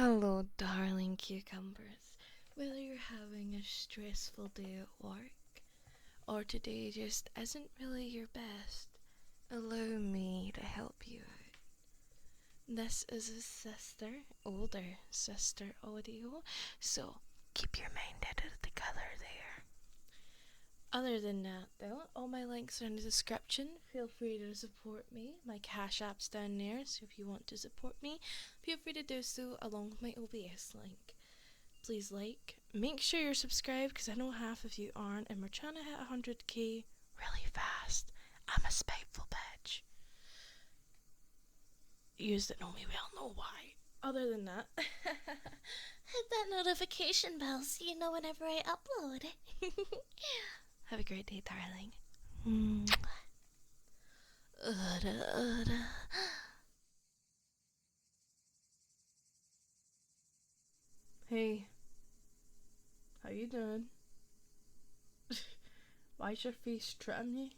Hello, darling cucumbers. Whether you're having a stressful day at work or today just isn't really your best, allow me to help you out. This is a older sister audio, so keep your mind out of the colour there. Other than that, though, all my links are in the description. Feel free to support me. My Cash App's down there, so if you want to support me, feel free to do so along with my OBS link. Please make sure you're subscribed because I know half of you aren't, and we're trying to hit 100k really fast. I'm a spiteful bitch. Yous that know me well know why. Other than that, hit that notification bell so you know whenever I upload. Have a great day, darling. Hey, how you doing? Why's your face tripping you?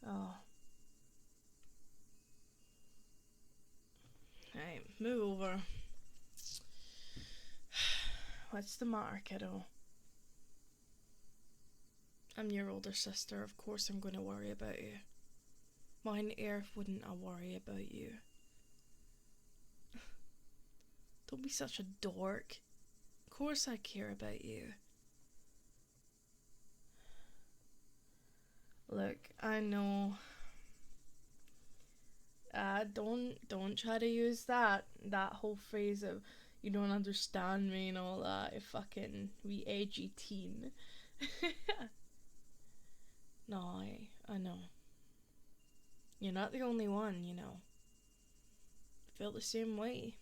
Oh. Right, move over. What's the matter, kiddo? I'm your older sister, of course I'm going to worry about you. Why on earth wouldn't I worry about you? Don't be such a dork. Of course I care about you. Look, I know. Don't try to use that whole phrase of you don't understand me and all that. Fucking wee edgy teen. No, I know. You're not the only one, you know. I feel the same way.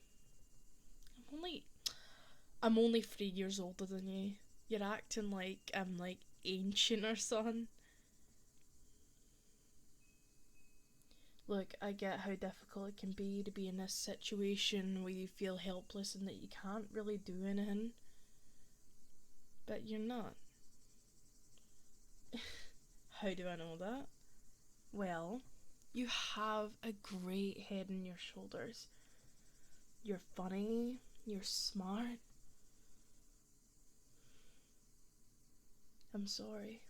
I'm only 3 years older than you. You're acting like I'm like ancient or something. Look, I get how difficult it can be to be in this situation where you feel helpless and that you can't really do anything. But you're not. How do I know that? Well, you have a great head on your shoulders. You're funny, you're smart. I'm sorry.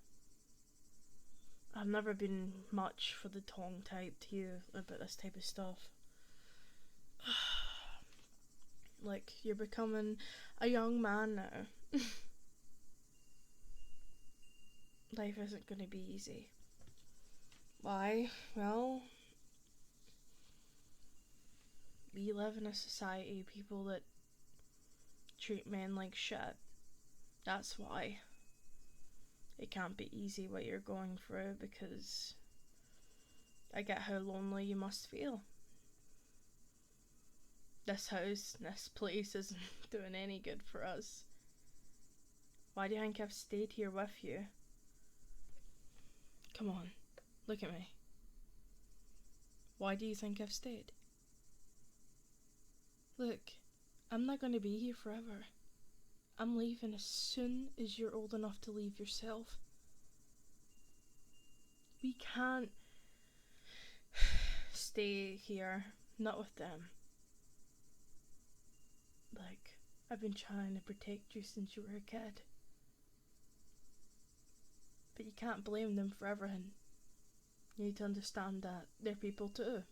I've never been much for the tongue type to you about this type of stuff. Like, you're becoming a young man now. Life isn't going to be easy. Why? Well, we live in a society of people that treat men like shit. That's why. It can't be easy what you're going through, because I get how lonely you must feel. This house, this place isn't doing any good for us. Why do you think I've stayed here with you? Come on, look at me. Why do you think I've stayed? Look, I'm not going to be here forever. I'm leaving as soon as you're old enough to leave yourself. We can't stay here, not with them. Like, I've been trying to protect you since you were a kid. But you can't blame them for everything. You need to understand that they're people too.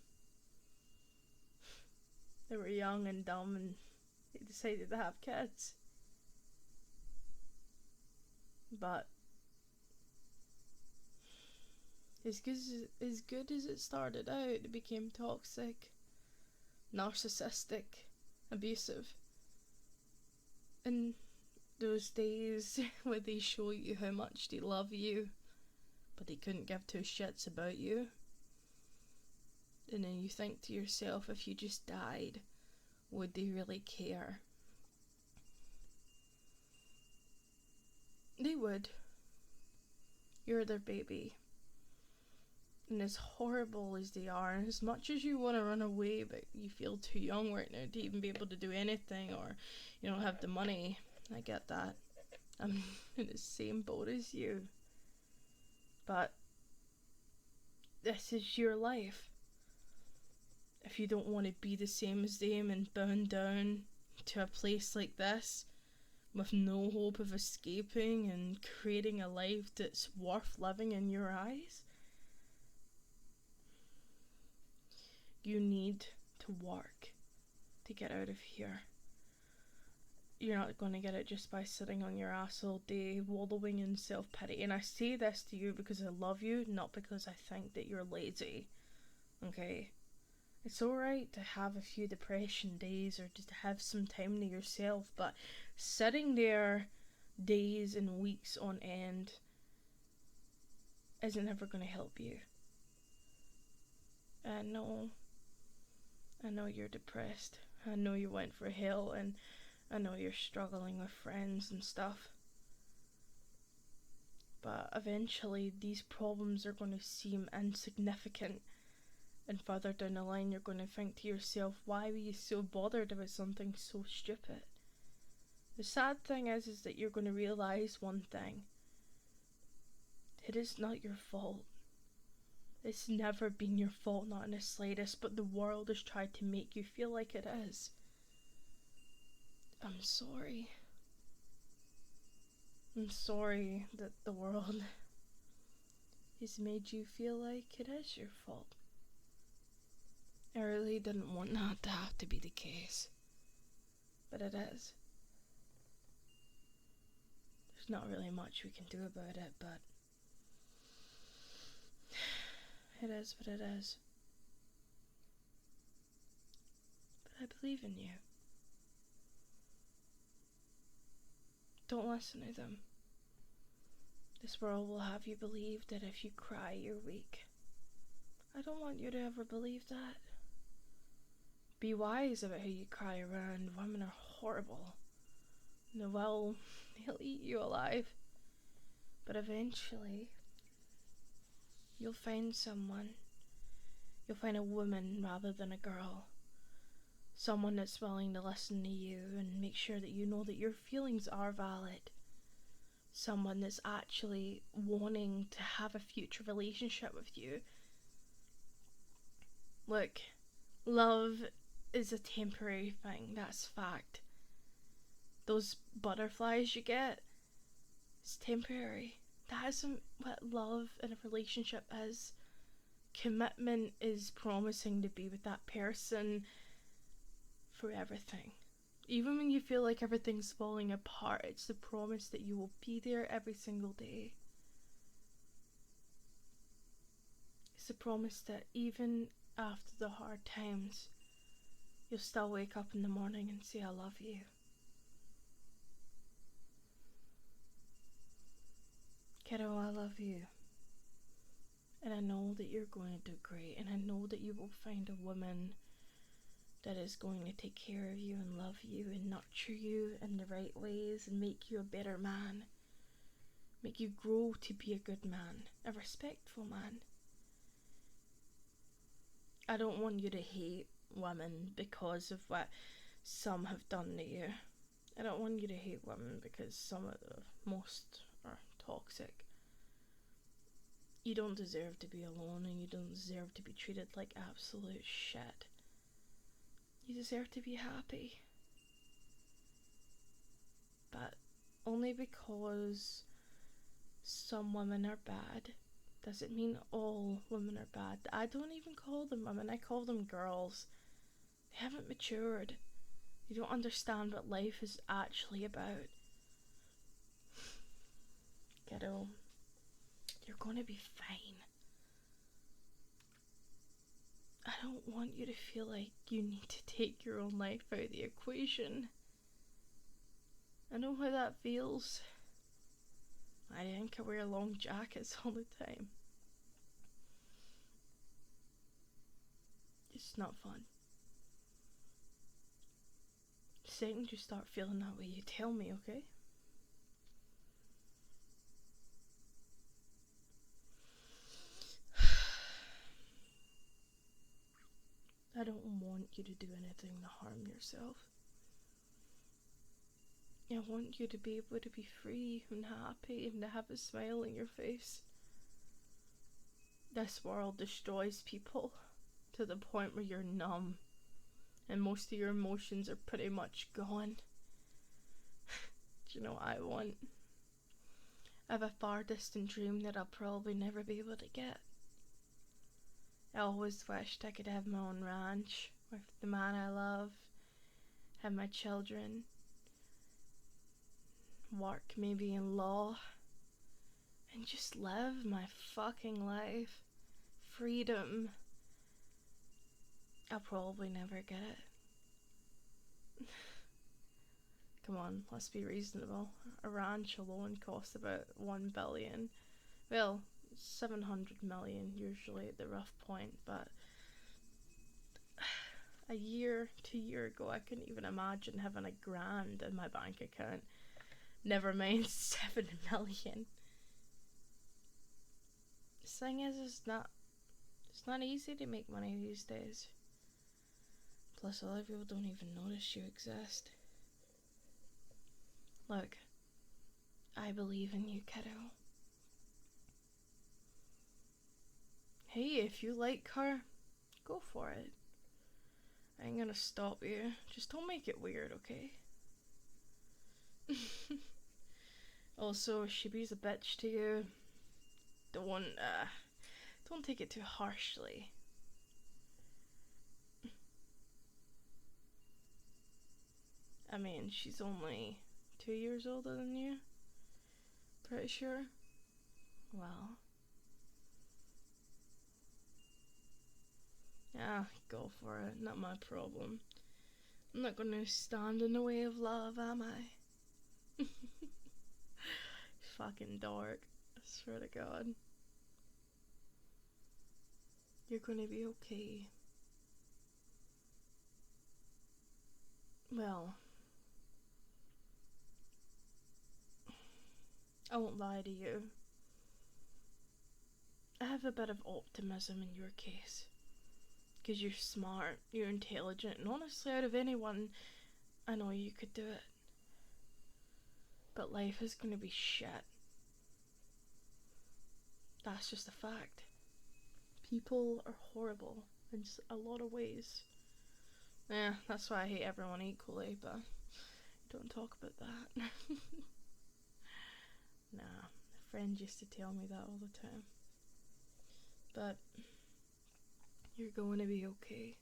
They were young and dumb and they decided to have kids. But as good as it started out, it became toxic, narcissistic, abusive. And those days where they show you how much they love you, but they couldn't give two shits about you. And then you think to yourself, if you just died, would they really care? They would. You're their baby. And as horrible as they are, and as much as you want to run away, but you feel too young right now to even be able to do anything, or you don't have the money, I get that. I'm in the same boat as you. But this is your life. if you don't want to be the same as them and bound down to a place like this with no hope of escaping and creating a life that's worth living in your eyes, you need to work to get out of here. You're not going to get it just by sitting on your ass all day wallowing in self-pity. And I say this to you because I love you, not because I think that you're lazy. Okay? It's alright to have a few depression days or just to have some time to yourself, but sitting there days and weeks on end isn't ever going to help you. I know you're depressed. I know you went for hell, and I know you're struggling with friends and stuff. But eventually these problems are going to seem insignificant, and further down the line you're going to think to yourself, why were you so bothered about something so stupid? The sad thing is that you're going to realise one thing. It is not your fault. It's never been your fault, not in the slightest, but the world has tried to make you feel like it is. I'm sorry. I'm sorry that the world has made you feel like it is your fault. I really didn't want that to have to be the case, but it is. There's not really much we can do about it, but it is what it is. But I believe in you. Don't listen to them. This world will have you believe that if you cry, you're weak. I don't want you to ever believe that. Be wise about how you cry around. Women are horrible. They'll eat you alive. But eventually, you'll find someone. You'll find a woman rather than a girl. Someone that's willing to listen to you and make sure that you know that your feelings are valid. Someone that's actually wanting to have a future relationship with you. Look, love is a temporary thing, that's fact. Those butterflies you get, it's temporary. That isn't what love in a relationship is. Commitment is promising to be with that person for everything. Even when you feel like everything's falling apart, it's the promise that you will be there every single day. It's the promise that even after the hard times, you'll still wake up in the morning and say, I love you. Kiddo, I love you. And I know that you're going to do great, and I know that you will find a woman that is going to take care of you and love you and nurture you in the right ways and make you a better man. Make you grow to be a good man, a respectful man. I don't want you to hate women because of what some have done to you. I don't want you to hate women because some of the most are toxic. You don't deserve to be alone, and you don't deserve to be treated like absolute shit. You deserve to be happy. But only because some women are bad doesn't mean all women are bad. I don't even call them women, I call them girls. They haven't matured. They don't understand what life is actually about. Kiddo, you're gonna be fine. I don't want you to feel like you need to take your own life out of the equation. I know how that feels. I think I wear long jackets all the time. It's not fun. The second you start feeling that way, you tell me, okay? I don't want you to do anything to harm yourself. I want you to be able to be free and happy and to have a smile on your face. This world destroys people to the point where you're numb and most of your emotions are pretty much gone. Do you know what I want? I have a far distant dream that I'll probably never be able to get. I always wished I could have my own ranch with the man I love, have my children, work maybe in law, and just live my fucking life. Freedom. I'll probably never get it. Come on, let's be reasonable. A ranch alone costs about 1 billion. Well, 700 million usually at the rough point, but a year, 2 years ago, I couldn't even imagine having $1,000 in my bank account. Never mind 7 million. The thing is, it's not easy to make money these days. Plus, a lot of people don't even notice you exist. Look, I believe in you, kiddo. Hey, if you like her, go for it. I ain't gonna stop you. Just don't make it weird, okay? Also, if she be's a bitch to you, don't take it too harshly. I mean, she's only 2 years older than you. Pretty sure. Well. Yeah, go for it. Not my problem. I'm not gonna stand in the way of love, am I? Fucking dork. I swear to God. You're gonna be okay. Well, I won't lie to you. I have a bit of optimism in your case. Because you're smart, you're intelligent, and honestly, out of anyone, I know you could do it. But life is gonna be shit. That's just a fact. People are horrible in a lot of ways. Yeah, that's why I hate everyone equally, but don't talk about that. Nah, a friend used to tell me that all the time. But you're going to be okay.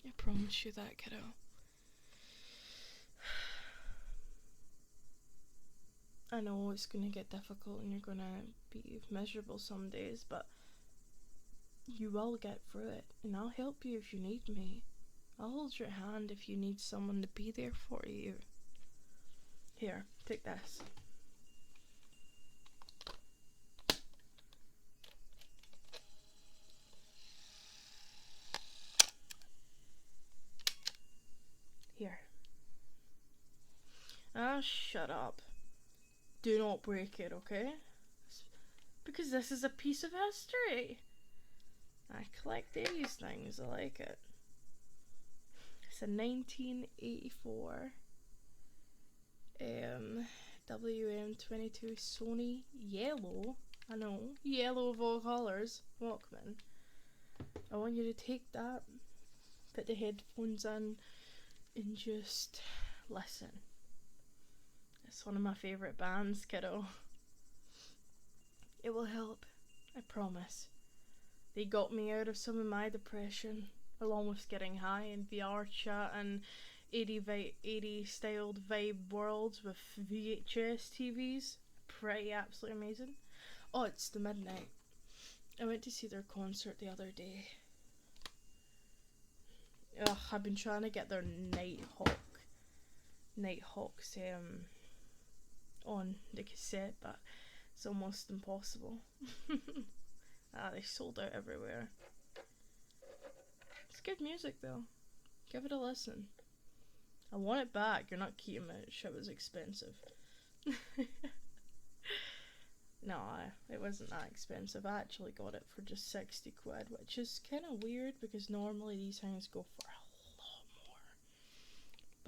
I promise you that, kiddo. I know it's going to get difficult and you're going to be miserable some days, but you will get through it, and I'll help you if you need me. I'll hold your hand if you need someone to be there for you. Here, take this. Here. Ah, shut up. Do not break it, okay? Because this is a piece of history. I collect these things, I like it. It's a 1984 WM22 Sony yellow, I know, yellow of all colours, Walkman. I want you to take that, put the headphones in, and just listen. It's one of my favourite bands, kiddo. It will help, I promise. They got me out of some of my depression, along with getting high in VR chat and 80 styled vibe worlds with VHS TVs. Pretty absolutely amazing. Oh, it's the Midnight. I went to see their concert the other day. Ugh, I've been trying to get their Nighthawks on the cassette, but it's almost impossible. They sold out everywhere. It's good music though. Give it a listen. I want it back. You're not keeping it. Shit was expensive. No, it wasn't that expensive. I actually got it for just 60 quid, which is kind of weird because normally these things go for a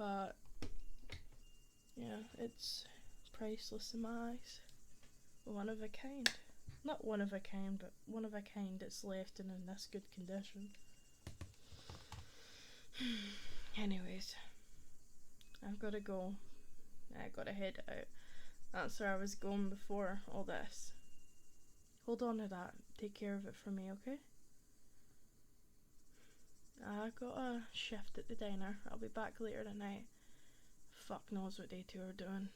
lot more. But yeah, it's priceless in my eyes. One of a kind. Not one of a kind, but one of a kind that's left in this good condition. Anyways, I've gotta go. I gotta head out. That's where I was going before all this. Hold on to that. Take care of it for me, okay? I got a shift at the diner. I'll be back later tonight. Fuck knows what they two are doing.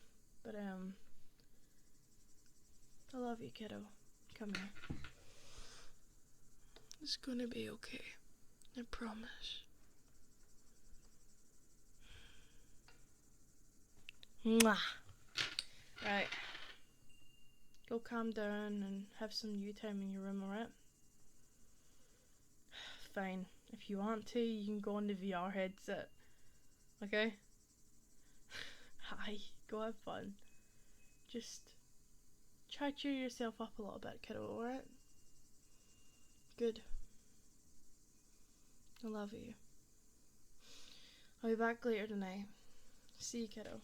But I love you, kiddo. Come here. It's gonna be okay. I promise. Mwah. Right. Go calm down and have some you time in your room, alright? Fine. If you want to, you can go on the VR headset. Okay? Hi. Go have fun. Just try to cheer yourself up a little bit, kiddo, alright? Good. I love you. I'll be back later tonight. See you, kiddo.